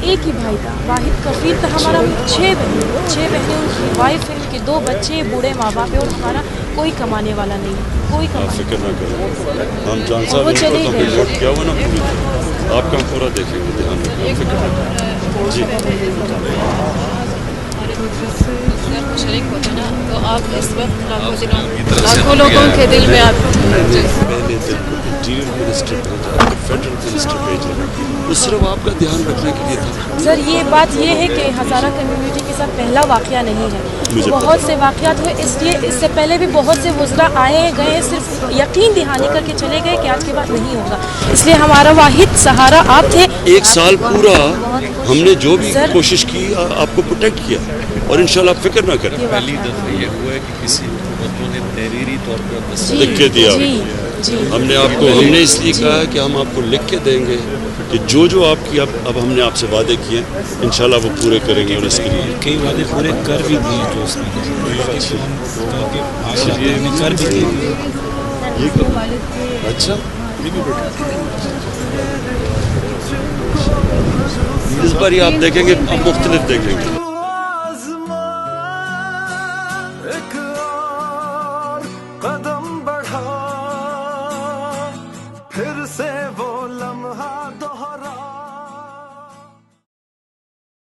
ایک ہی بھائی تھا, واحد کفیل تھا ہمارا. 6 بہنیں ان کی وائف ہے, ان کے 2 بچے, بوڑھے ماں باپ ہے, اور ہمارا کوئی کمانے والا نہیں ہے, کوئی آپ کمانے فکر نہ کریں, ہم جان اور صاحب وہ ان کو چلے تو گئے. نوٹ کیا ہوا نا پوری طرح, آپ کا ہم پورا دیکھیں گے, دھیان رکھیں, فکر نہ کریں. جی شریک ہوتے نا, تو آپ اس وقت لاکھوں لوگوں کے دل میں آپ میں نے دل کو انٹیریئر منسٹر بھیجا, فیڈرل منسٹر بھیجا, وہ صرف آپ کا دھیان رکھنے کے لیے تھا. سر یہ بات یہ ہے کہ ہزارہ کمیونٹی کے ساتھ پہلا واقعہ نہیں ہے, مجھے بہت سے واقعات ہوئے, اس لیے اس سے پہلے بھی بہت سے وزراء آئے ہیں گئے ہیں, صرف یقین دہانی کر کے چلے گئے کہ آج کے بعد نہیں ہوگا. اس لیے ہمارا واحد سہارا آپ تھے. 1 سال پورا ہم نے جو بھی سر کوشش کی آپ کو پروٹیکٹ کیا, اور انشاءاللہ آپ فکر نہ کریں. پہلی دفعہ یہ ہوا ہے کہ کسی حکومتوں نے تحریری طور پر لکھ کے دیا. جی ہم نے آپ کو, ہم نے اس لیے کہا کہ ہم آپ کو لکھ کے دیں گے کہ جو آپ کی اب ہم نے آپ سے وعدے کیے انشاءاللہ وہ پورے کریں گے, اور اس کے لیے کئی وعدے پورے کر بھی دیے تو اس میں کر بھی دیے. اچھا اس بار یہ آپ دیکھیں گے, آپ مختلف دیکھیں گے. قدم بڑھا پھر سے وہ